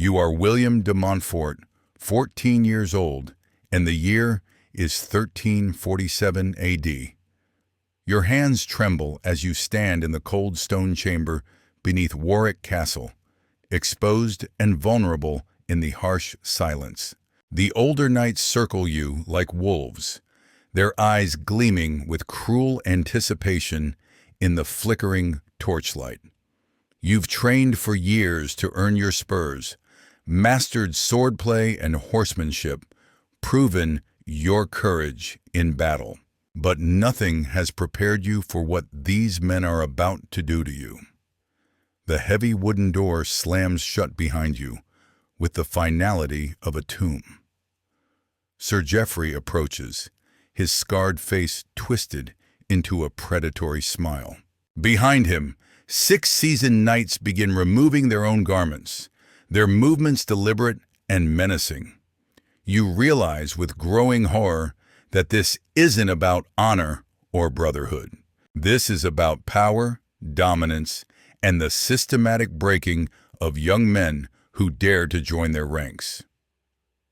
You are William de Montfort, 14 years old, and the year is 1347 AD. Your hands tremble as you stand in the cold stone chamber beneath Warwick Castle, exposed and vulnerable in the harsh silence. The older knights circle you like wolves, their eyes gleaming with cruel anticipation in the flickering torchlight. You've trained for years to earn your spurs, mastered swordplay and horsemanship, proven your courage in battle. But nothing has prepared you for what these men are about to do to you. The heavy wooden door slams shut behind you with the finality of a tomb. Sir Geoffrey approaches, his scarred face twisted into a predatory smile. Behind him, 6 seasoned knights begin removing their own garments, their movements deliberate and menacing. You realize with growing horror that this isn't about honor or brotherhood. This is about power, dominance, and the systematic breaking of young men who dare to join their ranks.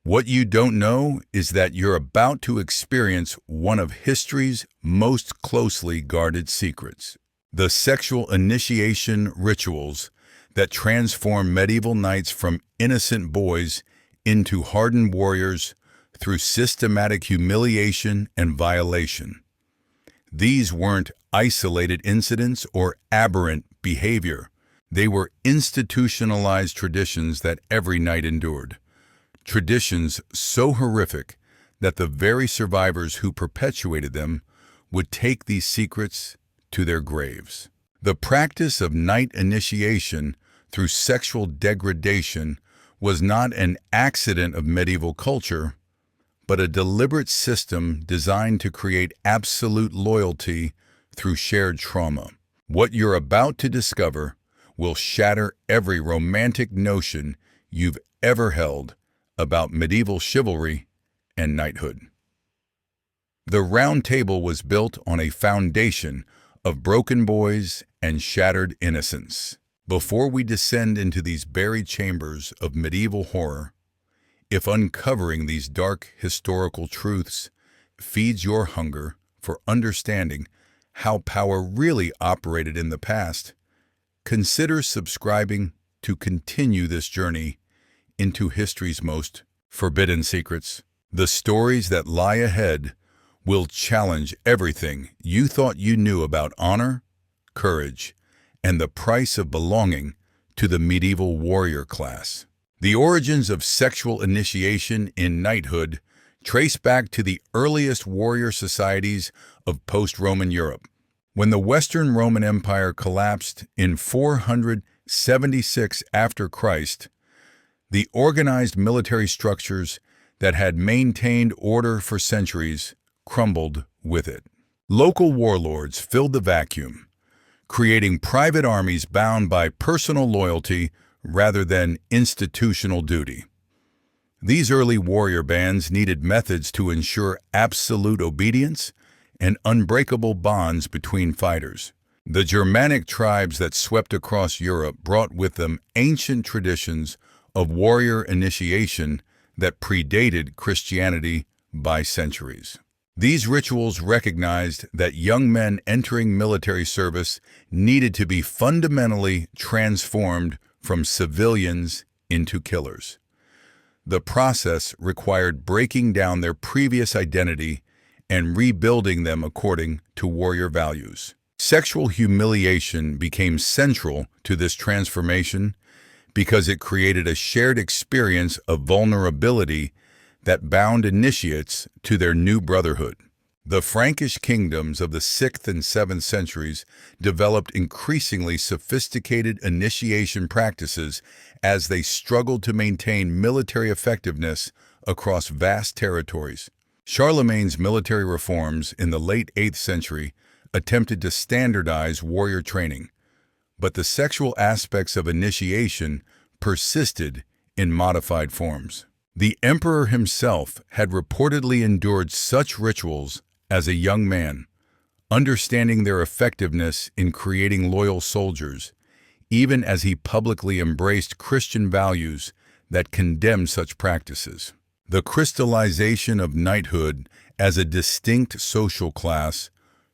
What you don't know is that you're about to experience one of history's most closely guarded secrets. The sexual initiation rituals that transform medieval knights from innocent boys into hardened warriors through systematic humiliation and violation. These weren't isolated incidents or aberrant behavior. They were institutionalized traditions that every knight endured. Traditions so horrific that the very survivors who perpetuated them would take these secrets to their graves. The practice of knight initiation through sexual degradation was not an accident of medieval culture, but a deliberate system designed to create absolute loyalty through shared trauma. What you're about to discover will shatter every romantic notion you've ever held about medieval chivalry and knighthood. The Round Table was built on a foundation of broken boys and shattered innocence. Before we descend into these buried chambers of medieval horror, if uncovering these dark historical truths feeds your hunger for understanding how power really operated in the past, consider subscribing to continue this journey into history's most forbidden secrets. The stories that lie ahead will challenge everything you thought you knew about honor, courage, and the price of belonging to the medieval warrior class. The origins of sexual initiation in knighthood trace back to the earliest warrior societies of post-Roman Europe. When the Western Roman Empire collapsed in 476 after Christ, the organized military structures that had maintained order for centuries crumbled with it. Local warlords filled the vacuum, creating private armies bound by personal loyalty rather than institutional duty. These early warrior bands needed methods to ensure absolute obedience and unbreakable bonds between fighters. The Germanic tribes that swept across Europe brought with them ancient traditions of warrior initiation that predated Christianity by centuries. These rituals recognized that young men entering military service needed to be fundamentally transformed from civilians into killers. The process required breaking down their previous identity and rebuilding them according to warrior values. Sexual humiliation became central to this transformation because it created a shared experience of vulnerability that bound initiates to their new brotherhood. The Frankish kingdoms of the 6th and 7th centuries developed increasingly sophisticated initiation practices as they struggled to maintain military effectiveness across vast territories. Charlemagne's military reforms in the late 8th century attempted to standardize warrior training, but the sexual aspects of initiation persisted in modified forms. The emperor himself had reportedly endured such rituals as a young man, understanding their effectiveness in creating loyal soldiers, even as he publicly embraced Christian values that condemned such practices. The crystallization of knighthood as a distinct social class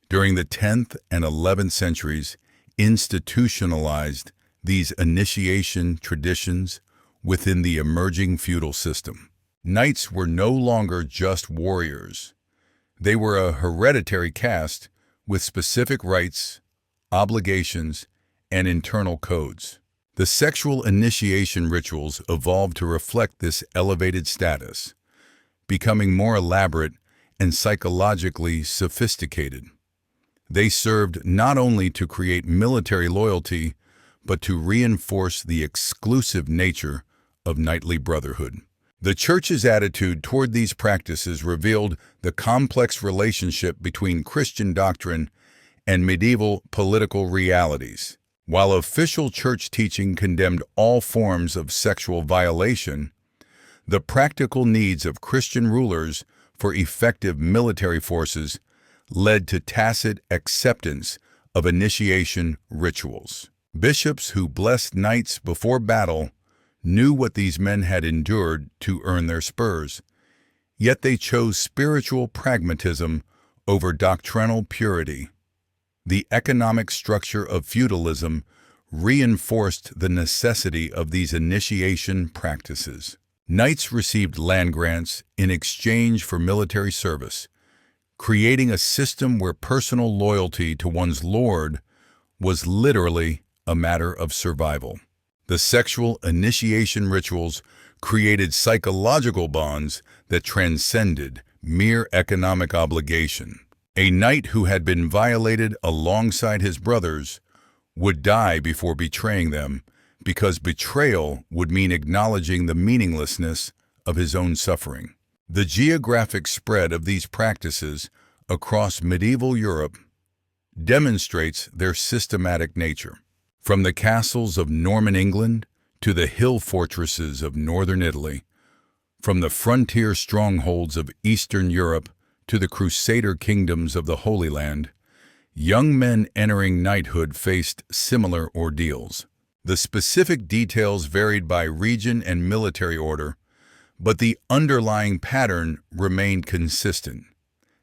during the 10th and 11th centuries institutionalized these initiation traditions within the emerging feudal system. Knights were no longer just warriors. They were a hereditary caste with specific rights, obligations, and internal codes. The sexual initiation rituals evolved to reflect this elevated status, becoming more elaborate and psychologically sophisticated. They served not only to create military loyalty, but to reinforce the exclusive nature of knightly brotherhood. The Church's attitude toward these practices revealed the complex relationship between Christian doctrine and medieval political realities. While official Church teaching condemned all forms of sexual violation, the practical needs of Christian rulers for effective military forces led to tacit acceptance of initiation rituals. Bishops who blessed knights before battle knew what these men had endured to earn their spurs, yet they chose spiritual pragmatism over doctrinal purity. The economic structure of feudalism reinforced the necessity of these initiation practices. Knights received land grants in exchange for military service, creating a system where personal loyalty to one's lord was literally a matter of survival. The sexual initiation rituals created psychological bonds that transcended mere economic obligation. A knight who had been violated alongside his brothers would die before betraying them, because betrayal would mean acknowledging the meaninglessness of his own suffering. The geographic spread of these practices across medieval Europe demonstrates their systematic nature. From the castles of Norman England to the hill fortresses of northern Italy, from the frontier strongholds of Eastern Europe to the Crusader kingdoms of the Holy Land, young men entering knighthood faced similar ordeals. The specific details varied by region and military order, but the underlying pattern remained consistent: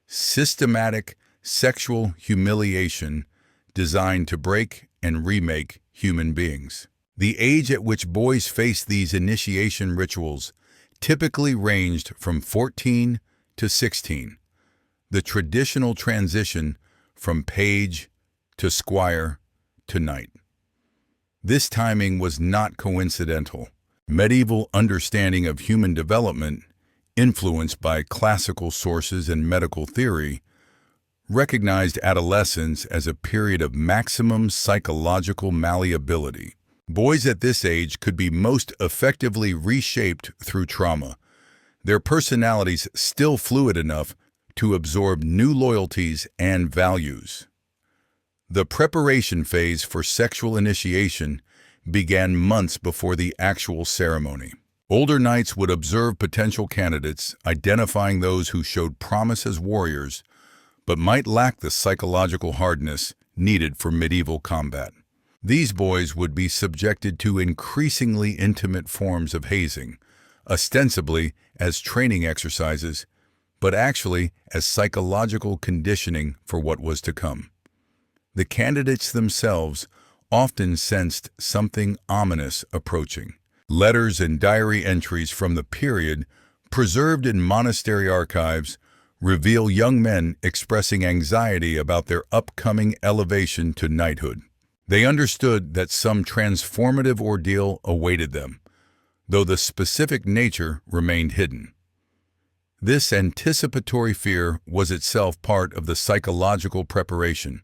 systematic sexual humiliation designed to break and remake human beings. The age at which boys faced these initiation rituals typically ranged from 14 to 16, the traditional transition from page to squire to knight. This timing was not coincidental. Medieval understanding of human development, influenced by classical sources and medical theory, recognized adolescence as a period of maximum psychological malleability. Boys at this age could be most effectively reshaped through trauma, their personalities still fluid enough to absorb new loyalties and values. The preparation phase for sexual initiation began months before the actual ceremony. Older knights would observe potential candidates, identifying those who showed promise as warriors, but might lack the psychological hardness needed for medieval combat. These boys would be subjected to increasingly intimate forms of hazing, ostensibly as training exercises, but actually as psychological conditioning for what was to come. The candidates themselves often sensed something ominous approaching. Letters and diary entries from the period, preserved in monastery archives, reveal young men expressing anxiety about their upcoming elevation to knighthood. They understood that some transformative ordeal awaited them, though the specific nature remained hidden. This anticipatory fear was itself part of the psychological preparation,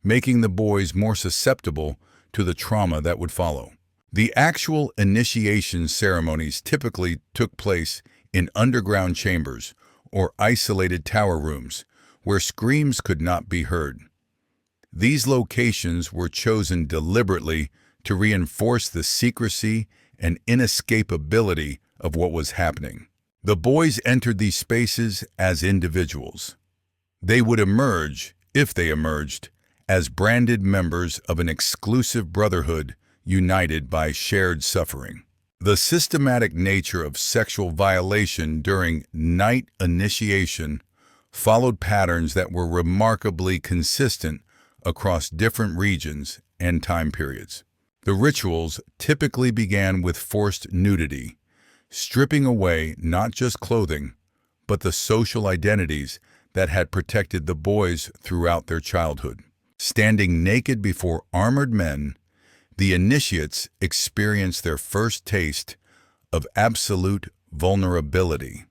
making the boys more susceptible to the trauma that would follow. The actual initiation ceremonies typically took place in underground chambers or isolated tower rooms where screams could not be heard. These locations were chosen deliberately to reinforce the secrecy and inescapability of what was happening. The boys entered these spaces as individuals. They would emerge, if they emerged, as branded members of an exclusive brotherhood united by shared suffering. The systematic nature of sexual violation during night initiation followed patterns that were remarkably consistent across different regions and time periods. The rituals typically began with forced nudity, stripping away not just clothing, but the social identities that had protected the boys throughout their childhood. Standing naked before armored men, the initiates experienced their first taste of absolute vulnerability.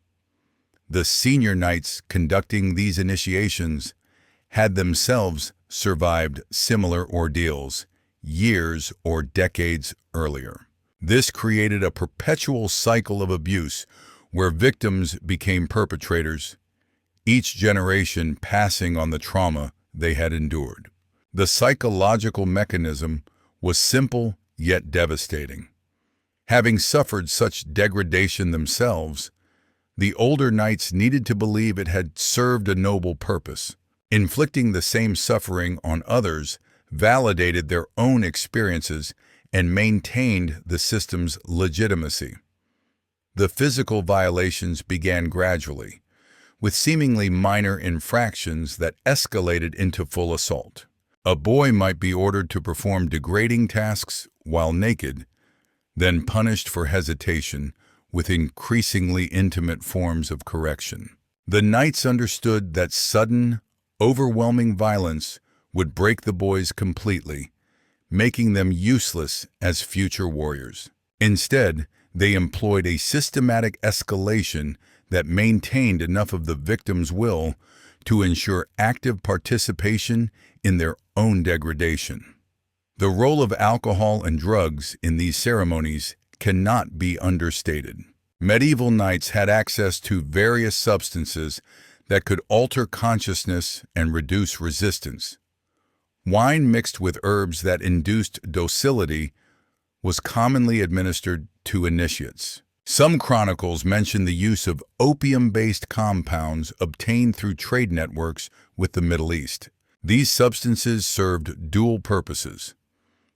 The senior knights conducting these initiations had themselves survived similar ordeals years or decades earlier. This created a perpetual cycle of abuse where victims became perpetrators, each generation passing on the trauma they had endured. The psychological mechanism was simple yet devastating. Having suffered such degradation themselves, the older knights needed to believe it had served a noble purpose. Inflicting the same suffering on others validated their own experiences and maintained the system's legitimacy. The physical violations began gradually, with seemingly minor infractions that escalated into full assault. A boy might be ordered to perform degrading tasks while naked, then punished for hesitation with increasingly intimate forms of correction. The knights understood that sudden, overwhelming violence would break the boys completely, making them useless as future warriors. Instead, they employed a systematic escalation that maintained enough of the victim's will to ensure active participation in their own degradation. The role of alcohol and drugs in these ceremonies cannot be understated. Medieval knights had access to various substances that could alter consciousness and reduce resistance. Wine mixed with herbs that induced docility was commonly administered to initiates. Some chronicles mention the use of opium-based compounds obtained through trade networks with the Middle East. These substances served dual purposes.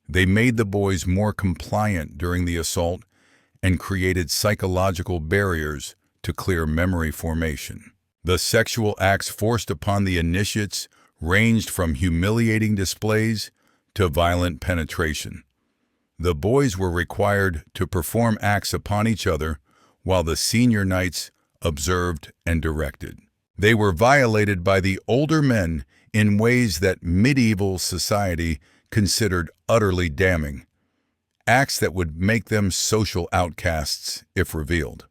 They made the boys more compliant during the assault and created psychological barriers to clear memory formation. The sexual acts forced upon the initiates ranged from humiliating displays to violent penetration. The boys were required to perform acts upon each other while the senior knights observed and directed. They were violated by the older men in ways that medieval society considered utterly damning, acts that would make them social outcasts if revealed.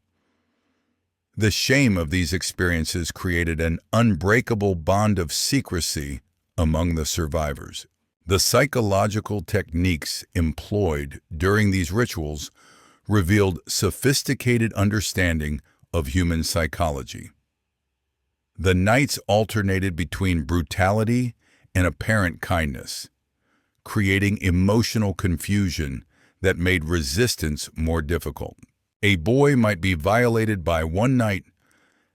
The shame of these experiences created an unbreakable bond of secrecy among the survivors. The psychological techniques employed during these rituals revealed sophisticated understanding of human psychology. The knights alternated between brutality and apparent kindness, creating emotional confusion that made resistance more difficult. A boy might be violated by one knight,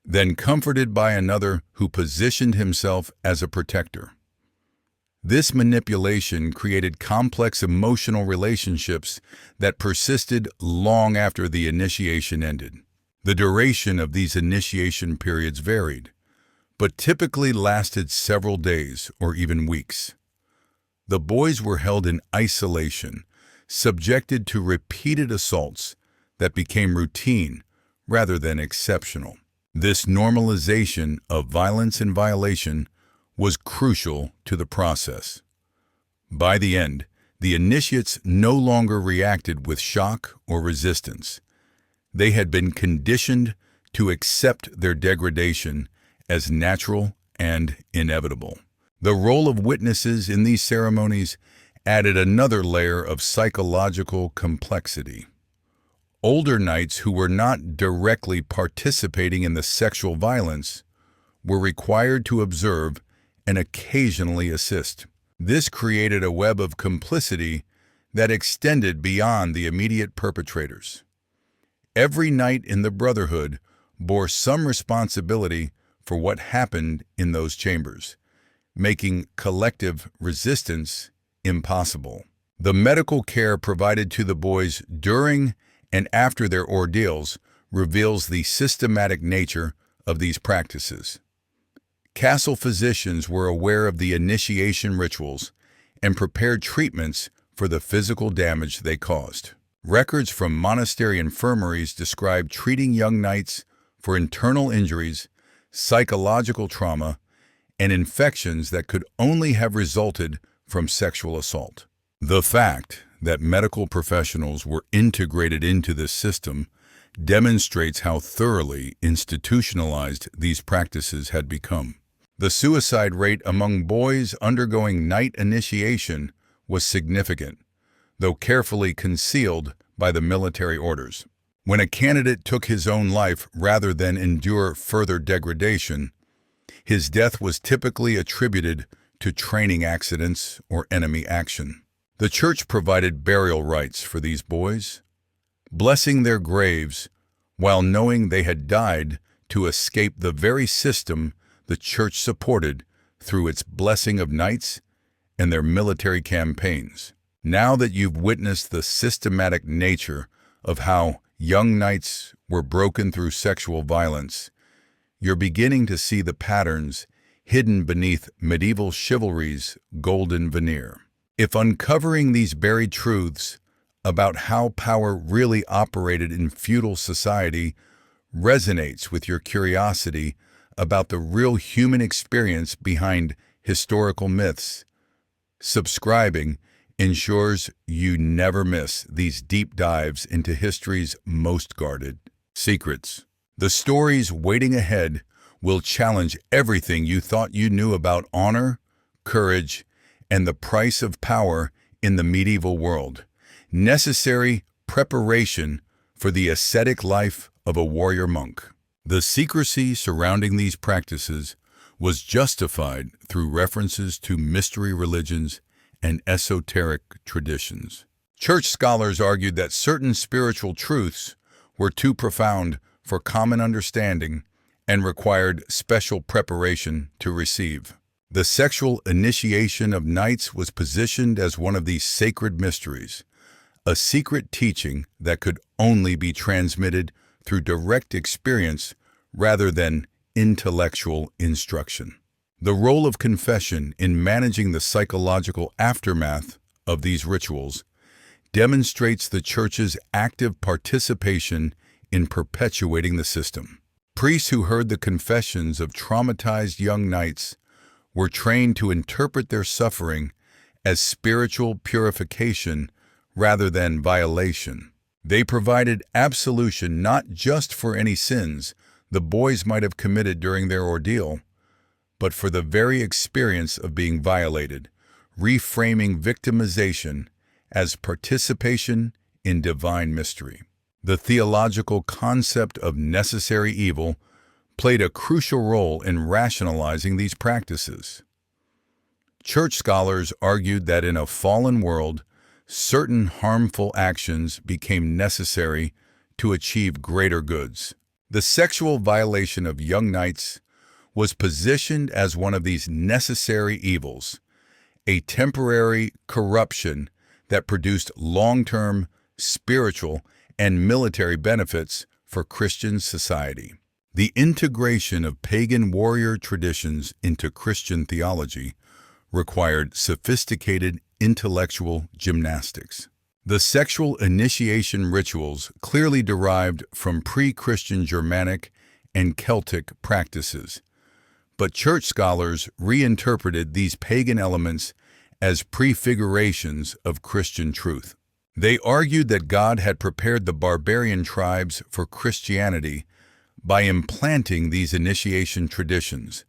then comforted by another who positioned himself as a protector. This manipulation created complex emotional relationships that persisted long after the initiation ended. The duration of these initiation periods varied, but typically lasted several days or even weeks. The boys were held in isolation, subjected to repeated assaults that became routine rather than exceptional. This normalization of violence and violation was crucial to the process. By the end, the initiates no longer reacted with shock or resistance. They had been conditioned to accept their degradation as natural and inevitable. The role of witnesses in these ceremonies added another layer of psychological complexity. Older knights who were not directly participating in the sexual violence were required to observe and occasionally assist. This created a web of complicity that extended beyond the immediate perpetrators. Every knight in the Brotherhood bore some responsibility for what happened in those chambers, making collective resistance impossible. The medical care provided to the boys during and after their ordeals reveals the systematic nature of these practices. Castle physicians were aware of the initiation rituals and prepared treatments for the physical damage they caused. Records from monastery infirmaries describe treating young knights for internal injuries, psychological trauma, and infections that could only have resulted from sexual assault. The fact that medical professionals were integrated into this system demonstrates how thoroughly institutionalized these practices had become. The suicide rate among boys undergoing knight initiation was significant, though carefully concealed by the military orders. When a candidate took his own life rather than endure further degradation, his death was typically attributed to training accidents or enemy action. The church provided burial rites for these boys, blessing their graves while knowing they had died to escape the very system the church supported through its blessing of knights and their military campaigns. Now that you've witnessed the systematic nature of how young knights were broken through sexual violence, you're beginning to see the patterns hidden beneath medieval chivalry's golden veneer. If uncovering these buried truths about how power really operated in feudal society resonates with your curiosity about the real human experience behind historical myths, subscribing ensures you never miss these deep dives into history's most guarded secrets. The stories waiting ahead will challenge everything you thought you knew about honor, courage, and the price of power in the medieval world. Necessary preparation for the ascetic life of a warrior monk. The secrecy surrounding these practices was justified through references to mystery religions and esoteric traditions. Church scholars argued that certain spiritual truths were too profound for common understanding and required special preparation to receive. The sexual initiation of knights was positioned as one of these sacred mysteries, a secret teaching that could only be transmitted through direct experience rather than intellectual instruction. The role of confession in managing the psychological aftermath of these rituals demonstrates the Church's active participation in perpetuating the system. Priests who heard the confessions of traumatized young knights were trained to interpret their suffering as spiritual purification rather than violation. They provided absolution not just for any sins the boys might have committed during their ordeal, but for the very experience of being violated, reframing victimization as participation in divine mystery. The theological concept of necessary evil played a crucial role in rationalizing these practices. Church scholars argued that in a fallen world, certain harmful actions became necessary to achieve greater goods. The sexual violation of young knights was positioned as one of these necessary evils, a temporary corruption that produced long-term spiritual and military benefits for Christian society. The integration of pagan warrior traditions into Christian theology required sophisticated intellectual gymnastics. The sexual initiation rituals clearly derived from pre-Christian Germanic and Celtic practices, but church scholars reinterpreted these pagan elements as prefigurations of Christian truth. They argued that God had prepared the barbarian tribes for Christianity by implanting these initiation traditions,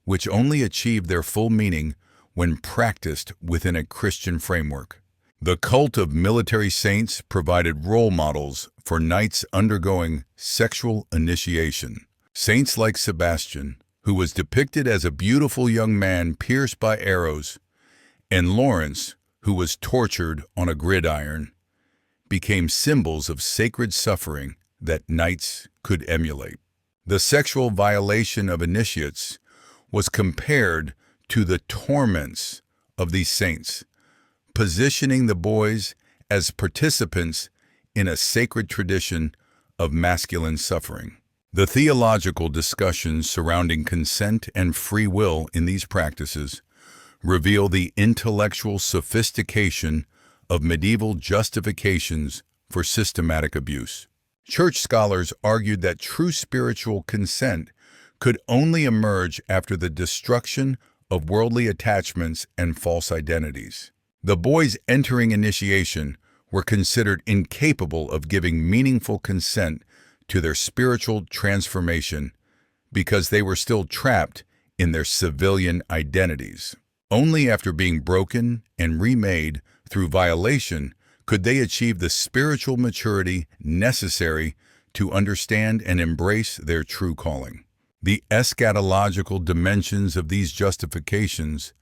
which only achieved their full meaning when practiced within a Christian framework. The cult of military saints provided role models for knights undergoing sexual initiation. Saints like Sebastian, who was depicted as a beautiful young man pierced by arrows, and Lawrence, who was tortured on a gridiron, became symbols of sacred suffering that knights could emulate. The sexual violation of initiates was compared to the torments of these saints, positioning the boys as participants in a sacred tradition of masculine suffering. The theological discussions surrounding consent and free will in these practices reveal the intellectual sophistication of medieval justifications for systematic abuse. Church scholars argued that true spiritual consent could only emerge after the destruction of worldly attachments and false identities. The boys entering initiation were considered incapable of giving meaningful consent to their spiritual transformation because they were still trapped in their civilian identities. Only after being broken and remade through violation could they achieve the spiritual maturity necessary to understand and embrace their true calling. The eschatological dimensions of these justifications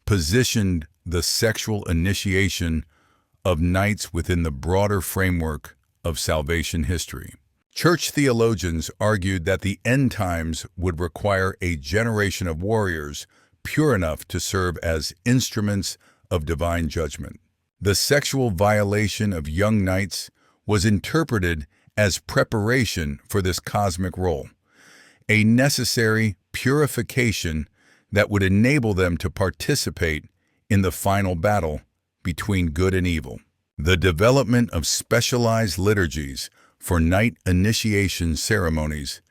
positioned the sexual initiation of knights within the broader framework of salvation history. Church theologians argued that the end times would require a generation of warriors pure enough to serve as instruments of divine judgment. The sexual violation of young knights was interpreted as preparation for this cosmic role, a necessary purification that would enable them to participate in the final battle between good and evil. The development of specialized liturgies for knight initiation ceremonies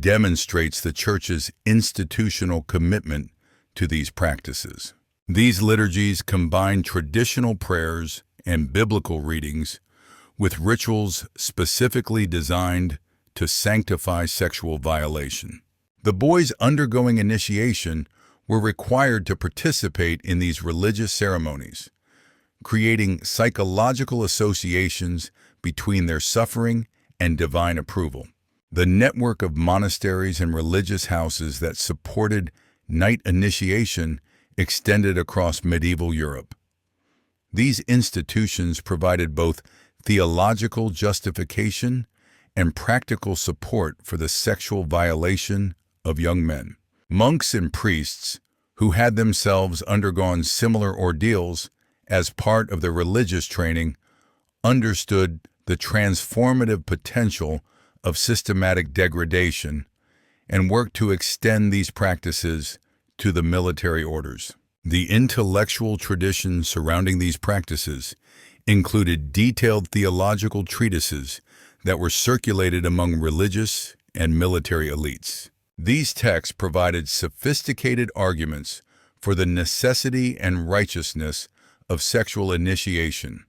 demonstrates the Church's institutional commitment to these practices. These liturgies combine traditional prayers and biblical readings with rituals specifically designed to sanctify sexual violation. The boys undergoing initiation were required to participate in these religious ceremonies, creating psychological associations between their suffering and divine approval. The network of monasteries and religious houses that supported knight initiation extended across medieval Europe. These institutions provided both theological justification and practical support for the sexual violation of young men. Monks and priests, who had themselves undergone similar ordeals as part of their religious training, understood the transformative potential of systematic degradation and worked to extend these practices to the military orders. The intellectual tradition surrounding these practices included detailed theological treatises that were circulated among religious and military elites. These texts provided sophisticated arguments for the necessity and righteousness of sexual initiation,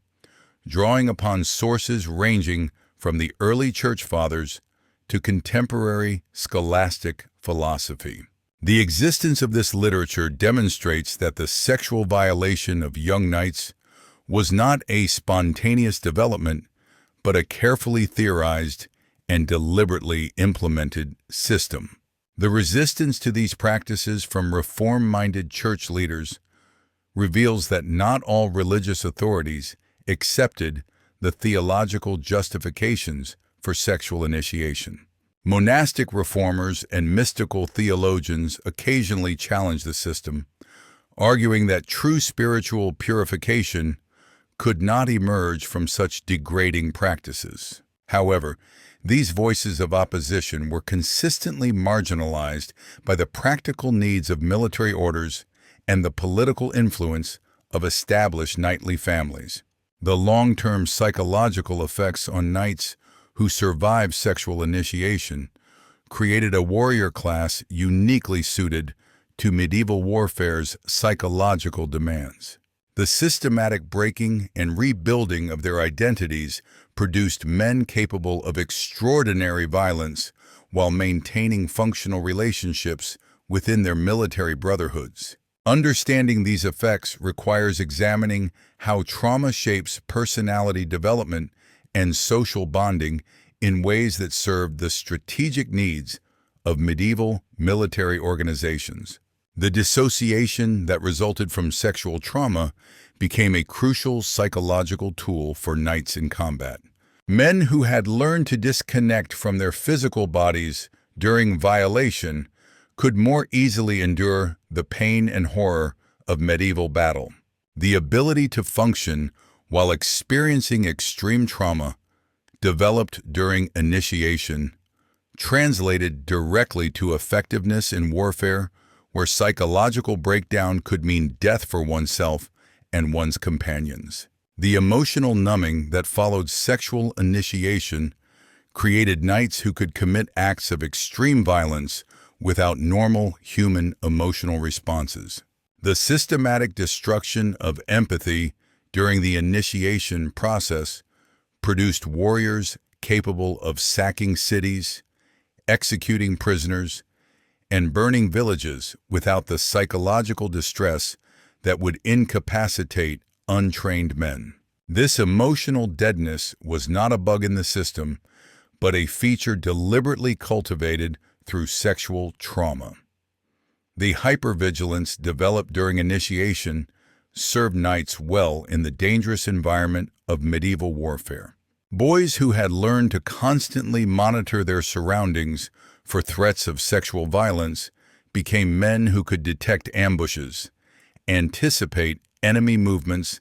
drawing upon sources ranging from the early church fathers to contemporary scholastic philosophy. The existence of this literature demonstrates that the sexual violation of young knights was not a spontaneous development, but a carefully theorized and deliberately implemented system. The resistance to these practices from reform-minded church leaders reveals that not all religious authorities accepted the theological justifications for sexual initiation. Monastic reformers and mystical theologians occasionally challenged the system, arguing that true spiritual purification could not emerge from such degrading practices. However, these voices of opposition were consistently marginalized by the practical needs of military orders and the political influence of established knightly families. The long-term psychological effects on knights who survived sexual initiation created a warrior class uniquely suited to medieval warfare's psychological demands. The systematic breaking and rebuilding of their identities produced men capable of extraordinary violence while maintaining functional relationships within their military brotherhoods. Understanding these effects requires examining how trauma shapes personality development and social bonding in ways that served the strategic needs of medieval military organizations. The dissociation that resulted from sexual trauma became a crucial psychological tool for knights in combat. Men who had learned to disconnect from their physical bodies during violation could more easily endure the pain and horror of medieval battle. The ability to function while experiencing extreme trauma developed during initiation translated directly to effectiveness in warfare, where psychological breakdown could mean death for oneself and one's companions. The emotional numbing that followed sexual initiation created knights who could commit acts of extreme violence without normal human emotional responses. The systematic destruction of empathy during the initiation process produced warriors capable of sacking cities, executing prisoners, and burning villages without the psychological distress that would incapacitate untrained men. This emotional deadness was not a bug in the system, but a feature deliberately cultivated through sexual trauma. The hypervigilance developed during initiation served knights well in the dangerous environment of medieval warfare. Boys who had learned to constantly monitor their surroundings for threats of sexual violence became men who could detect ambushes, anticipate enemy movements,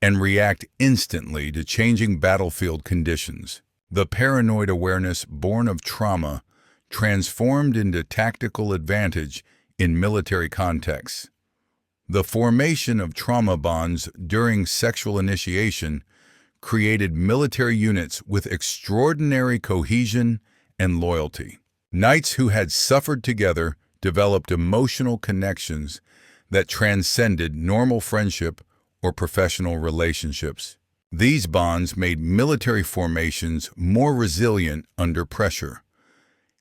and react instantly to changing battlefield conditions. The paranoid awareness born of trauma transformed into tactical advantage in military contexts. The formation of trauma bonds during sexual initiation created military units with extraordinary cohesion and loyalty. Knights who had suffered together developed emotional connections that transcended normal friendship or professional relationships. These bonds made military formations more resilient under pressure,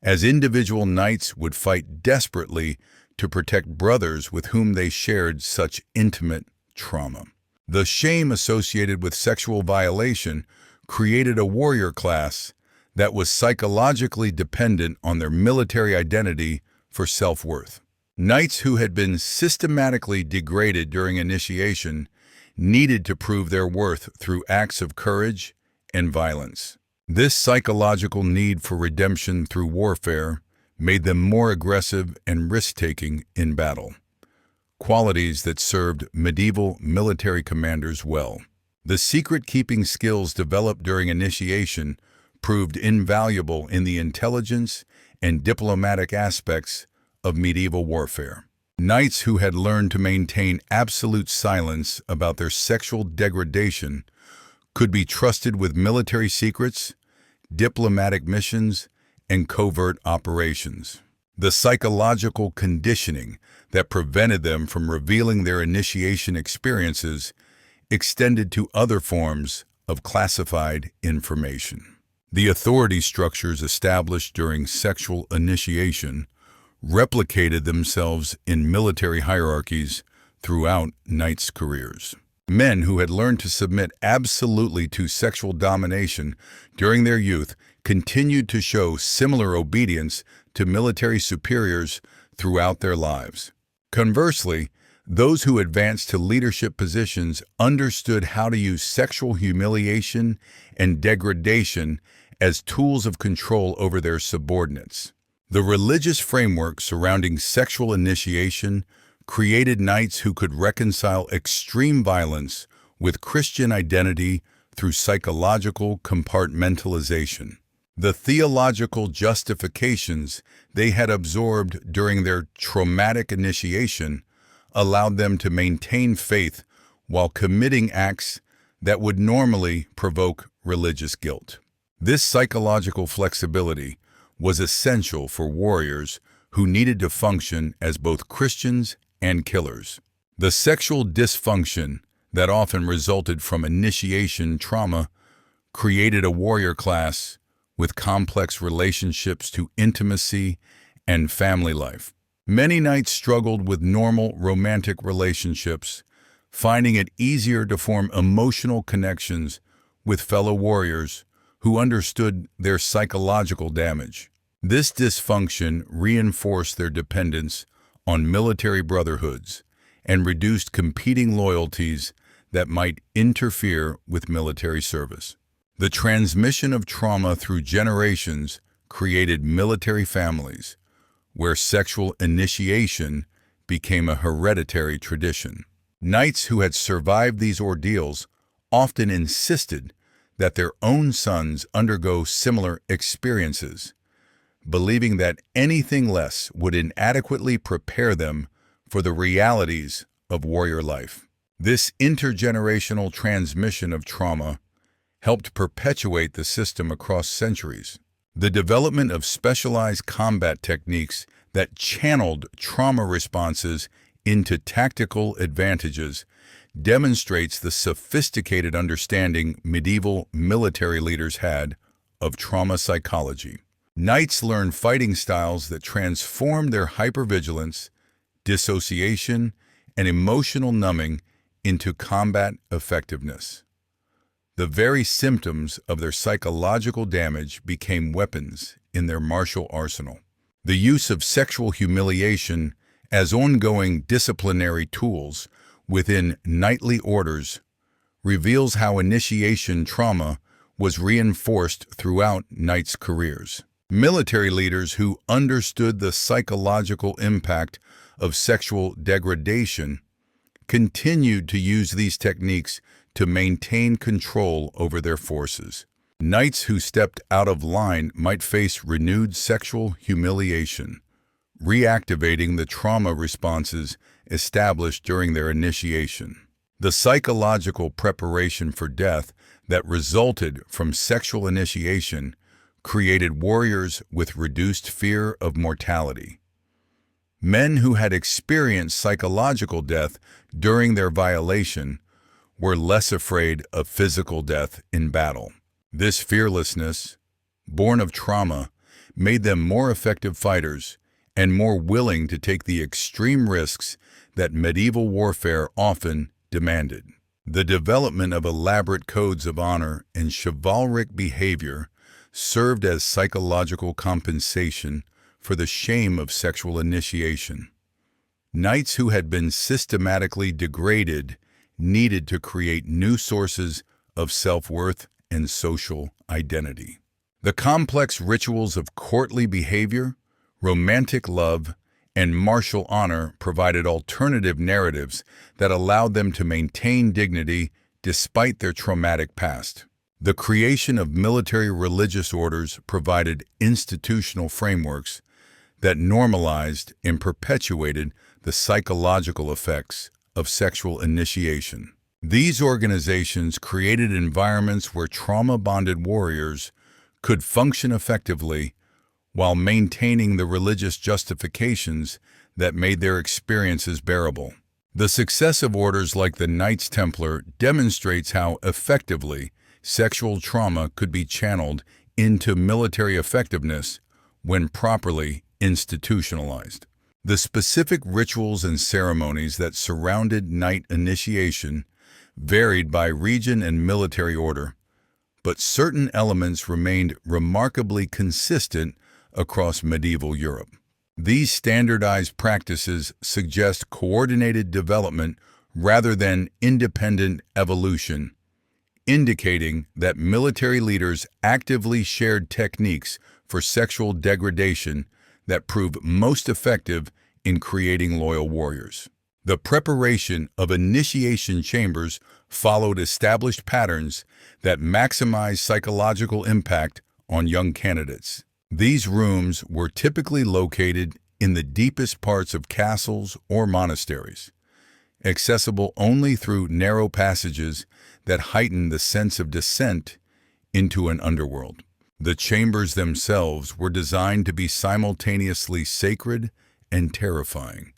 as individual knights would fight desperately to protect brothers with whom they shared such intimate trauma. The shame associated with sexual violation created a warrior class that was psychologically dependent on their military identity for self-worth. Knights who had been systematically degraded during initiation needed to prove their worth through acts of courage and violence. This psychological need for redemption through warfare made them more aggressive and risk-taking in battle, qualities that served medieval military commanders well. The secret-keeping skills developed during initiation proved invaluable in the intelligence and diplomatic aspects of medieval warfare. Knights who had learned to maintain absolute silence about their sexual degradation could be trusted with military secrets, diplomatic missions, and covert operations. The psychological conditioning that prevented them from revealing their initiation experiences extended to other forms of classified information. The authority structures established during sexual initiation replicated themselves in military hierarchies throughout knights' careers. Men who had learned to submit absolutely to sexual domination during their youth continued to show similar obedience to military superiors throughout their lives. Conversely, those who advanced to leadership positions understood how to use sexual humiliation and degradation as tools of control over their subordinates. The religious framework surrounding sexual initiation created knights who could reconcile extreme violence with Christian identity through psychological compartmentalization. The theological justifications they had absorbed during their traumatic initiation allowed them to maintain faith while committing acts that would normally provoke religious guilt. This psychological flexibility was essential for warriors who needed to function as both Christians and killers. The sexual dysfunction that often resulted from initiation trauma created a warrior class with complex relationships to intimacy and family life. Many knights struggled with normal romantic relationships, finding it easier to form emotional connections with fellow warriors who understood their psychological damage. This dysfunction reinforced their dependence on military brotherhoods and reduced competing loyalties that might interfere with military service. The transmission of trauma through generations created military families where sexual initiation became a hereditary tradition. Knights who had survived these ordeals often insisted that their own sons undergo similar experiences, believing that anything less would inadequately prepare them for the realities of warrior life. This intergenerational transmission of trauma helped perpetuate the system across centuries. The development of specialized combat techniques that channeled trauma responses into tactical advantages demonstrates the sophisticated understanding medieval military leaders had of trauma psychology. Knights learned fighting styles that transformed their hypervigilance, dissociation, and emotional numbing into combat effectiveness. The very symptoms of their psychological damage became weapons in their martial arsenal. The use of sexual humiliation as ongoing disciplinary tools within knightly orders reveals how initiation trauma was reinforced throughout knights' careers. Military leaders who understood the psychological impact of sexual degradation continued to use these techniques to maintain control over their forces. Knights who stepped out of line might face renewed sexual humiliation, reactivating the trauma responses established during their initiation. The psychological preparation for death that resulted from sexual initiation created warriors with reduced fear of mortality. Men who had experienced psychological death during their violation were less afraid of physical death in battle. This fearlessness, born of trauma, made them more effective fighters and more willing to take the extreme risks that medieval warfare often demanded. The development of elaborate codes of honor and chivalric behavior served as psychological compensation for the shame of sexual initiation. Knights who had been systematically degraded needed to create new sources of self-worth and social identity. The complex rituals of courtly behavior, romantic love, and martial honor provided alternative narratives that allowed them to maintain dignity despite their traumatic past. The creation of military religious orders provided institutional frameworks that normalized and perpetuated the psychological effects of sexual initiation. These organizations created environments where trauma-bonded warriors could function effectively while maintaining the religious justifications that made their experiences bearable. The success of orders like the Knights Templar demonstrates how effectively sexual trauma could be channeled into military effectiveness when properly institutionalized. The specific rituals and ceremonies that surrounded knight initiation varied by region and military order, but certain elements remained remarkably consistent across medieval Europe. These standardized practices suggest coordinated development rather than independent evolution, indicating that military leaders actively shared techniques for sexual degradation that prove most effective in creating loyal warriors. The preparation of initiation chambers followed established patterns that maximize psychological impact on young candidates. These rooms were typically located in the deepest parts of castles or monasteries, accessible only through narrow passages that heightened the sense of descent into an underworld. The chambers themselves were designed to be simultaneously sacred and terrifying,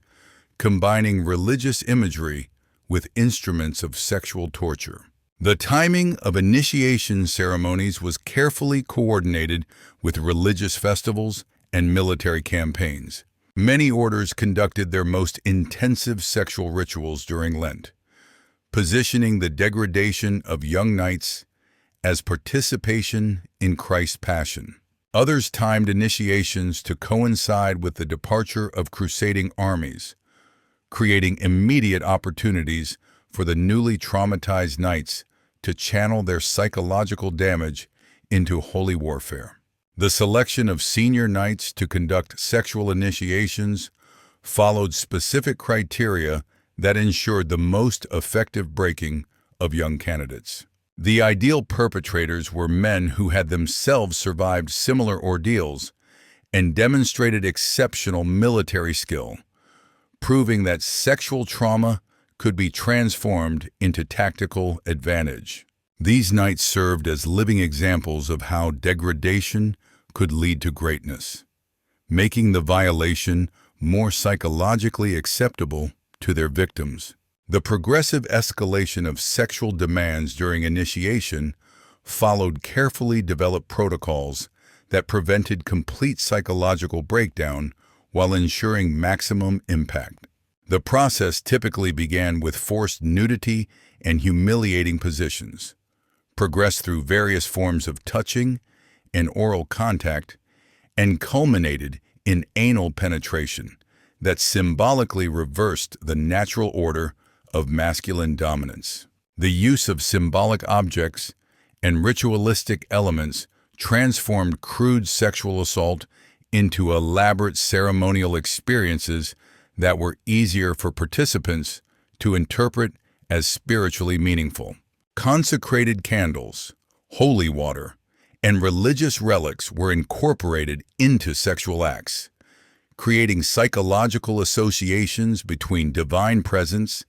combining religious imagery with instruments of sexual torture. The timing of initiation ceremonies was carefully coordinated with religious festivals and military campaigns. Many orders conducted their most intensive sexual rituals during Lent, positioning the degradation of young knights as participation in Christ's Passion. Others timed initiations to coincide with the departure of crusading armies, creating immediate opportunities for the newly traumatized knights to channel their psychological damage into holy warfare. The selection of senior knights to conduct sexual initiations followed specific criteria that ensured the most effective breaking of young candidates. The ideal perpetrators were men who had themselves survived similar ordeals and demonstrated exceptional military skill, proving that sexual trauma could be transformed into tactical advantage. These knights served as living examples of how degradation could lead to greatness, making the violation more psychologically acceptable to their victims. The progressive escalation of sexual demands during initiation followed carefully developed protocols that prevented complete psychological breakdown while ensuring maximum impact. The process typically began with forced nudity and humiliating positions, progressed through various forms of touching and oral contact, and culminated in anal penetration that symbolically reversed the natural order of masculine dominance. The use of symbolic objects and ritualistic elements transformed crude sexual assault into elaborate ceremonial experiences that were easier for participants to interpret as spiritually meaningful. Consecrated candles, holy water, and religious relics were incorporated into sexual acts, creating psychological associations between divine presence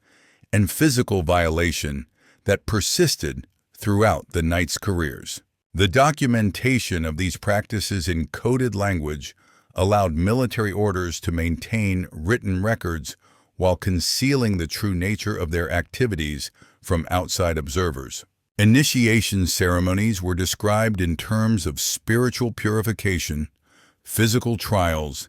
and physical violation that persisted throughout the knights' careers. The documentation of these practices in coded language allowed military orders to maintain written records while concealing the true nature of their activities from outside observers. Initiation ceremonies were described in terms of spiritual purification, physical trials,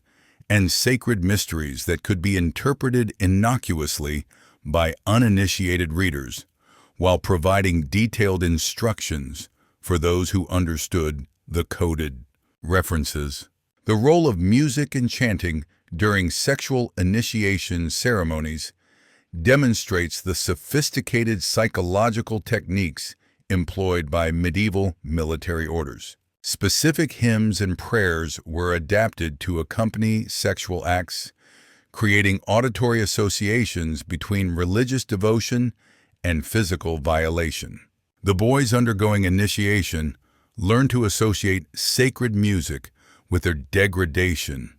and sacred mysteries that could be interpreted innocuously by uninitiated readers, while providing detailed instructions for those who understood the coded references. The role of music and chanting during sexual initiation ceremonies demonstrates the sophisticated psychological techniques employed by medieval military orders. Specific hymns and prayers were adapted to accompany sexual acts, creating auditory associations between religious devotion and physical violation. The boys undergoing initiation learned to associate sacred music with their degradation,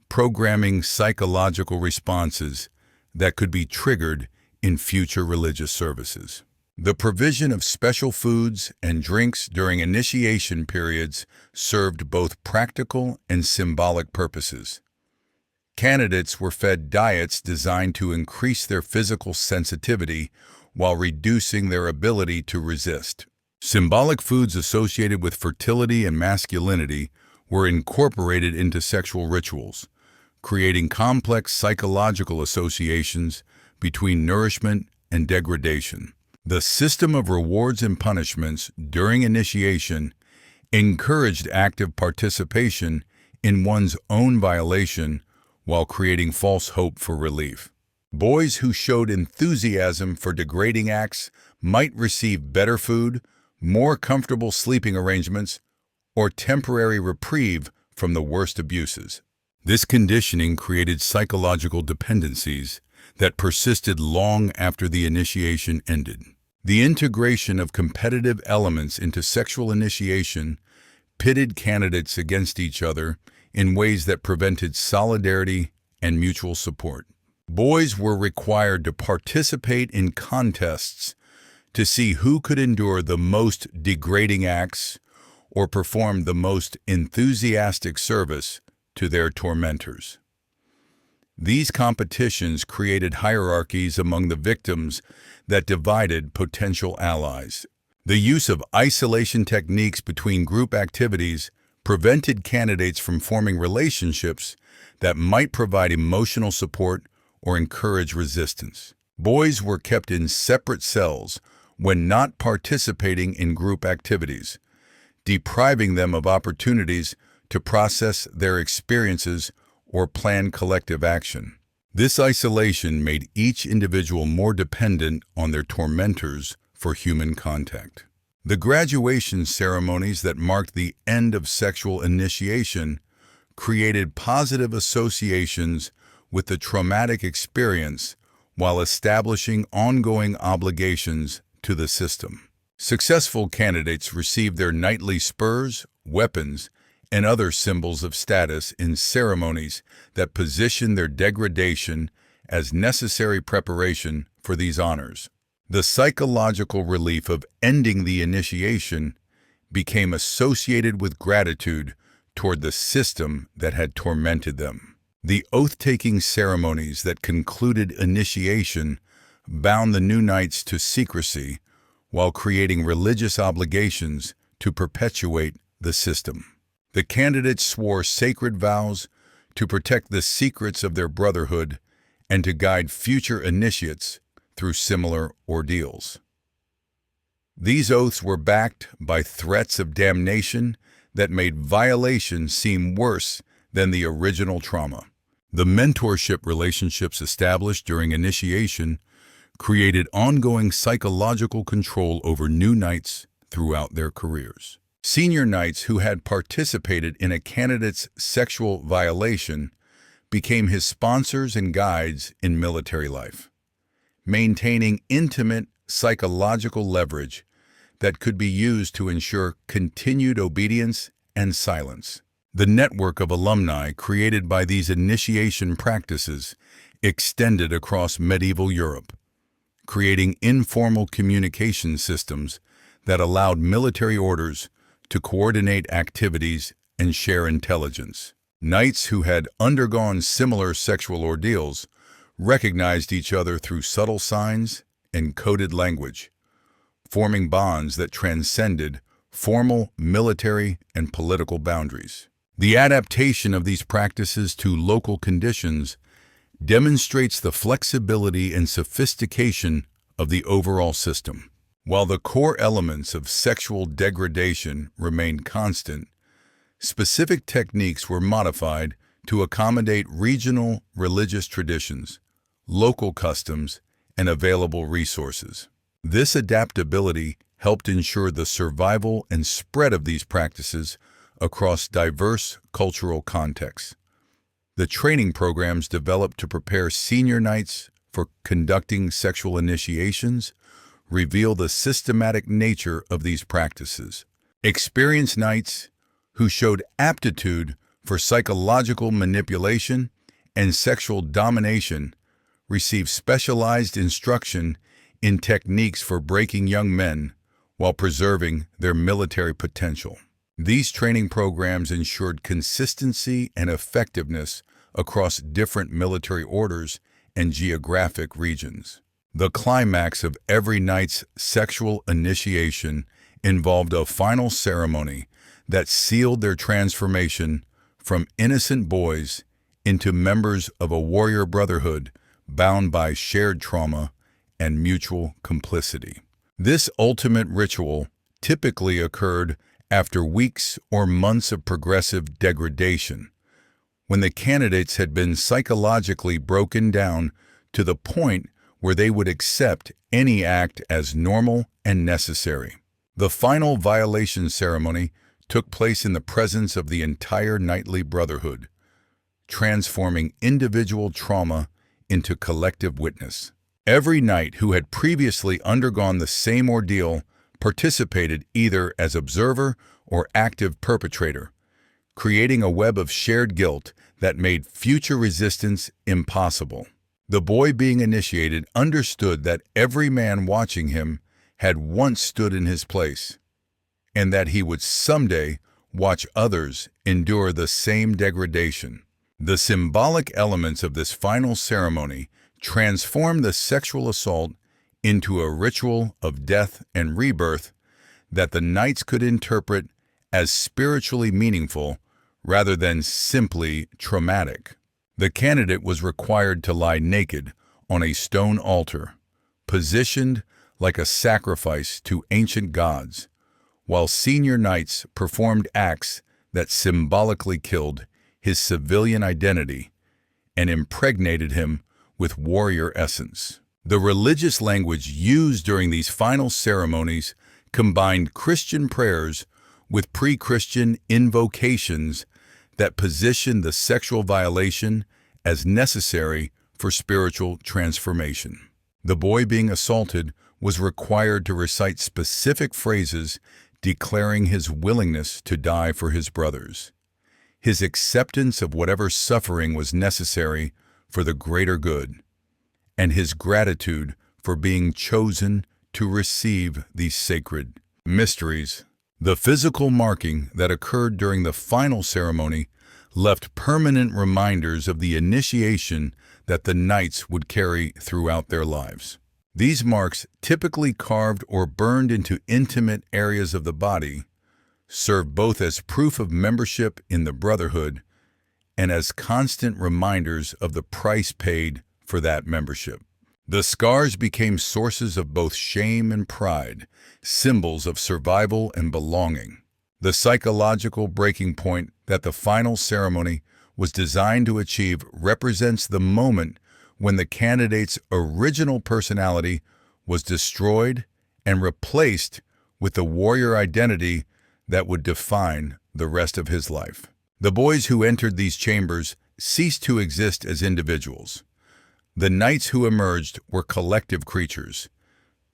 programming psychological responses that could be triggered in future religious services. The provision of special foods and drinks during initiation periods served both practical and symbolic purposes. Candidates were fed diets designed to increase their physical sensitivity while reducing their ability to resist. Symbolic foods associated with fertility and masculinity were incorporated into sexual rituals, creating complex psychological associations between nourishment and degradation. The system of rewards and punishments during initiation encouraged active participation in one's own violation while creating false hope for relief. Boys who showed enthusiasm for degrading acts might receive better food, more comfortable sleeping arrangements, or temporary reprieve from the worst abuses. This conditioning created psychological dependencies that persisted long after the initiation ended. The integration of competitive elements into sexual initiation pitted candidates against each other in ways that prevented solidarity and mutual support. Boys were required to participate in contests to see who could endure the most degrading acts or perform the most enthusiastic service to their tormentors. These competitions created hierarchies among the victims that divided potential allies. The use of isolation techniques between group activities prevented candidates from forming relationships that might provide emotional support or encourage resistance. Boys were kept in separate cells when not participating in group activities, depriving them of opportunities to process their experiences or plan collective action. This isolation made each individual more dependent on their tormentors for human contact. The graduation ceremonies that marked the end of sexual initiation created positive associations with the traumatic experience while establishing ongoing obligations to the system. Successful candidates received their knightly spurs, weapons, and other symbols of status in ceremonies that positioned their degradation as necessary preparation for these honors. The psychological relief of ending the initiation became associated with gratitude toward the system that had tormented them. The oath-taking ceremonies that concluded initiation bound the new knights to secrecy while creating religious obligations to perpetuate the system. The candidates swore sacred vows to protect the secrets of their brotherhood and to guide future initiates through similar ordeals. These oaths were backed by threats of damnation that made violation seem worse than the original trauma. The mentorship relationships established during initiation created ongoing psychological control over new knights throughout their careers. Senior knights who had participated in a candidate's sexual violation became his sponsors and guides in military life, maintaining intimate psychological leverage that could be used to ensure continued obedience and silence. The network of alumni created by these initiation practices extended across medieval Europe, creating informal communication systems that allowed military orders to coordinate activities and share intelligence. Knights who had undergone similar sexual ordeals recognized each other through subtle signs and coded language, forming bonds that transcended formal military and political boundaries. The adaptation of these practices to local conditions demonstrates the flexibility and sophistication of the overall system. While the core elements of sexual degradation remained constant, specific techniques were modified to accommodate regional religious traditions, local customs, and available resources. This adaptability helped ensure the survival and spread of these practices across diverse cultural contexts. The training programs developed to prepare senior knights for conducting sexual initiations reveal the systematic nature of these practices. Experienced knights who showed aptitude for psychological manipulation and sexual domination received specialized instruction in techniques for breaking young men while preserving their military potential. These training programs ensured consistency and effectiveness across different military orders and geographic regions. The climax of every knight's sexual initiation involved a final ceremony that sealed their transformation from innocent boys into members of a warrior brotherhood bound by shared trauma and mutual complicity. This ultimate ritual typically occurred after weeks or months of progressive degradation, when the candidates had been psychologically broken down to the point where they would accept any act as normal and necessary. The final violation ceremony took place in the presence of the entire knightly brotherhood, transforming individual trauma into collective witness. Every knight who had previously undergone the same ordeal participated either as observer or active perpetrator, creating a web of shared guilt that made future resistance impossible. The boy being initiated understood that every man watching him had once stood in his place, and that he would someday watch others endure the same degradation. The symbolic elements of this final ceremony transformed the sexual assault into a ritual of death and rebirth that the knights could interpret as spiritually meaningful rather than simply traumatic. The candidate was required to lie naked on a stone altar, positioned like a sacrifice to ancient gods, while senior knights performed acts that symbolically killed his civilian identity and impregnated him with warrior essence. The religious language used during these final ceremonies combined Christian prayers with pre-Christian invocations that positioned the sexual violation as necessary for spiritual transformation. The boy being assaulted was required to recite specific phrases declaring his willingness to die for his brothers, his acceptance of whatever suffering was necessary for the greater good, and his gratitude for being chosen to receive these sacred mysteries. The physical marking that occurred during the final ceremony left permanent reminders of the initiation that the knights would carry throughout their lives. These marks, typically carved or burned into intimate areas of the body, serve both as proof of membership in the Brotherhood and as constant reminders of the price paid for that membership. The scars became sources of both shame and pride, symbols of survival and belonging. The psychological breaking point that the final ceremony was designed to achieve represents the moment when the candidate's original personality was destroyed and replaced with the warrior identity that would define the rest of his life. The boys who entered these chambers ceased to exist as individuals. The knights who emerged were collective creatures,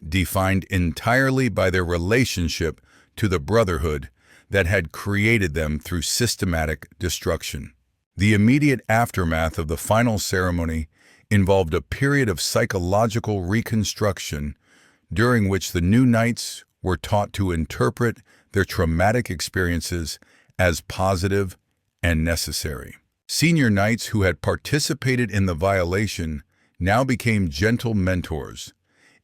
defined entirely by their relationship to the Brotherhood that had created them through systematic destruction. The immediate aftermath of the final ceremony involved a period of psychological reconstruction during which the new knights were taught to interpret their traumatic experiences as positive and necessary. Senior knights who had participated in the violation now became gentle mentors,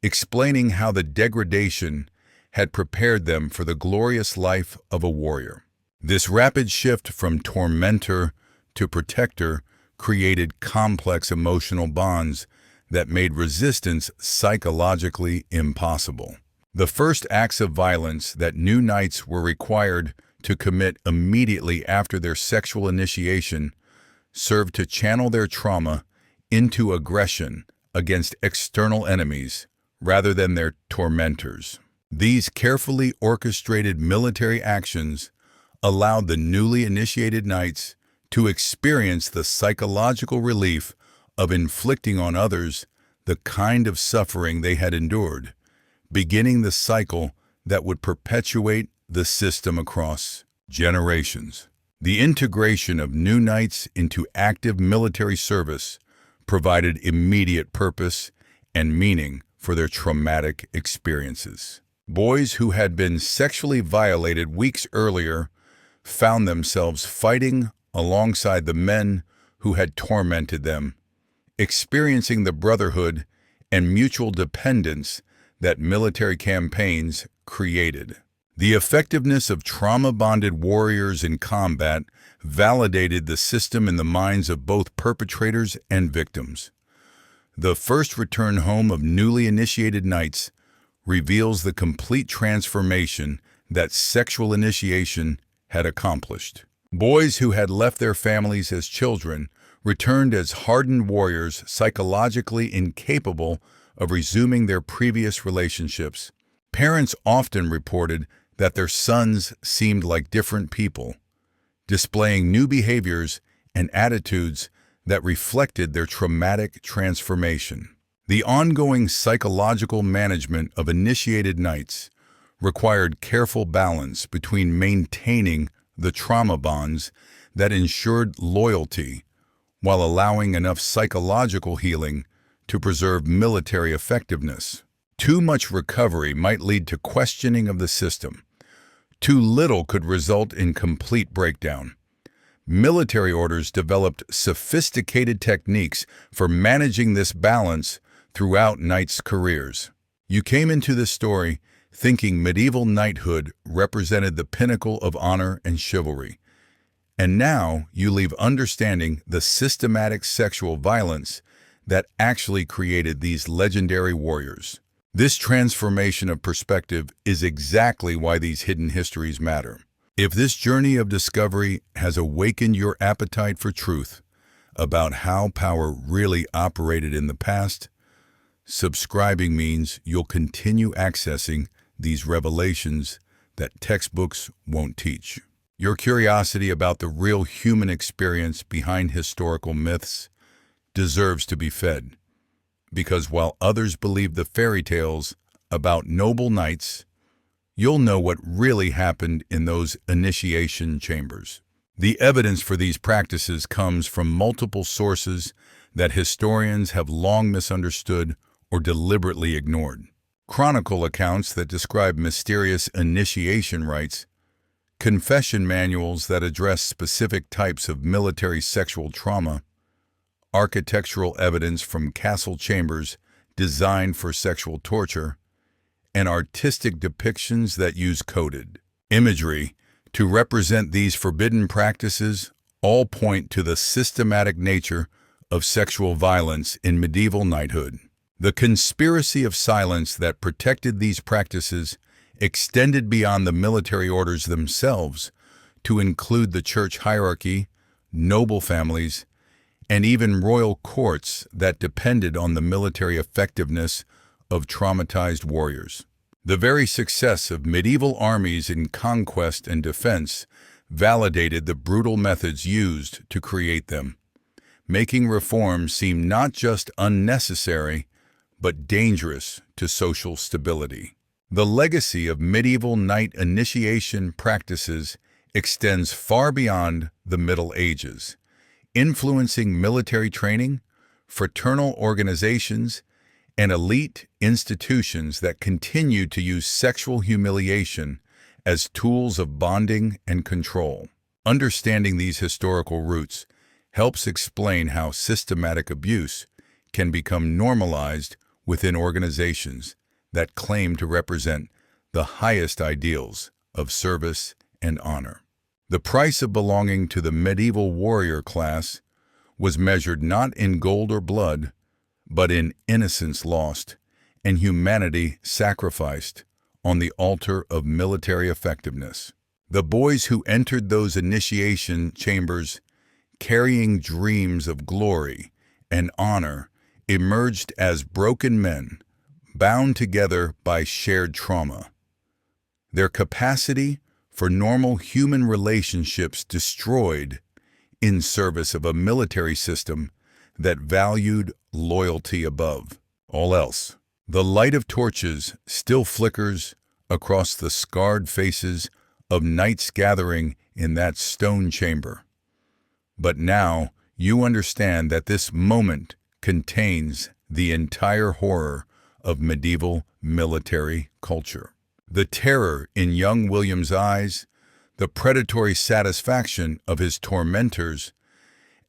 explaining how the degradation had prepared them for the glorious life of a warrior. This rapid shift from tormentor to protector created complex emotional bonds that made resistance psychologically impossible. The first acts of violence that new knights were required to commit immediately after their sexual initiation served to channel their trauma into aggression against external enemies rather than their tormentors. These carefully orchestrated military actions allowed the newly initiated knights to experience the psychological relief of inflicting on others the kind of suffering they had endured, beginning the cycle that would perpetuate the system across generations. The integration of new knights into active military service provided immediate purpose and meaning for their traumatic experiences. Boys who had been sexually violated weeks earlier found themselves fighting alongside the men who had tormented them, experiencing the brotherhood and mutual dependence that military campaigns created. The effectiveness of trauma-bonded warriors in combat validated the system in the minds of both perpetrators and victims. The first return home of newly initiated knights reveals the complete transformation that sexual initiation had accomplished. Boys who had left their families as children returned as hardened warriors, psychologically incapable of resuming their previous relationships. Parents often reported that their sons seemed like different people, displaying new behaviors and attitudes that reflected their traumatic transformation. The ongoing psychological management of initiated knights required careful balance between maintaining the trauma bonds that ensured loyalty while allowing enough psychological healing to preserve military effectiveness. Too much recovery might lead to questioning of the system. Too little could result in complete breakdown. Military orders developed sophisticated techniques for managing this balance throughout knights' careers. You came into this story thinking medieval knighthood represented the pinnacle of honor and chivalry. And now you leave understanding the systematic sexual violence that actually created these legendary warriors. This transformation of perspective is exactly why these hidden histories matter. If this journey of discovery has awakened your appetite for truth about how power really operated in the past, subscribing means you'll continue accessing these revelations that textbooks won't teach. Your curiosity about the real human experience behind historical myths deserves to be fed, because while others believe the fairy tales about noble knights, you'll know what really happened in those initiation chambers. The evidence for these practices comes from multiple sources that historians have long misunderstood or deliberately ignored. Chronicle accounts that describe mysterious initiation rites, confession manuals that address specific types of military sexual trauma, architectural evidence from castle chambers designed for sexual torture, and artistic depictions that use coded imagery to represent these forbidden practices all point to the systematic nature of sexual violence in medieval knighthood. The conspiracy of silence that protected these practices extended beyond the military orders themselves to include the church hierarchy, noble families, and even royal courts that depended on the military effectiveness of traumatized warriors. The very success of medieval armies in conquest and defense validated the brutal methods used to create them, making reforms seem not just unnecessary, but dangerous to social stability. The legacy of medieval knight initiation practices extends far beyond the Middle Ages, influencing military training, fraternal organizations, and elite institutions that continue to use sexual humiliation as tools of bonding and control. Understanding these historical roots helps explain how systematic abuse can become normalized within organizations that claim to represent the highest ideals of service and honor. The price of belonging to the medieval warrior class was measured not in gold or blood, but in innocence lost and humanity sacrificed on the altar of military effectiveness. The boys who entered those initiation chambers carrying dreams of glory and honor emerged as broken men, bound together by shared trauma. Their capacity for normal human relationships destroyed in service of a military system that valued loyalty above all else. The light of torches still flickers across the scarred faces of knights gathering in that stone chamber. But now you understand that this moment contains the entire horror of medieval military culture. The terror in young William's eyes, the predatory satisfaction of his tormentors,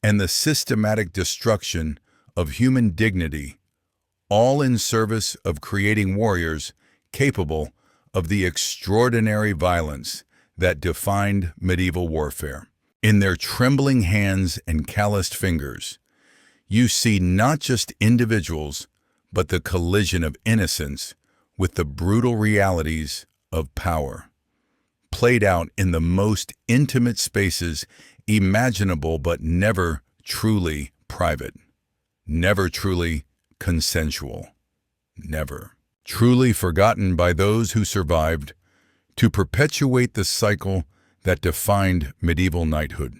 and the systematic destruction of human dignity, all in service of creating warriors capable of the extraordinary violence that defined medieval warfare. In their trembling hands and calloused fingers, you see not just individuals, but the collision of innocence with the brutal realities of power, played out in the most intimate spaces imaginable but never truly private, never truly consensual, never truly forgotten by those who survived to perpetuate the cycle that defined medieval knighthood.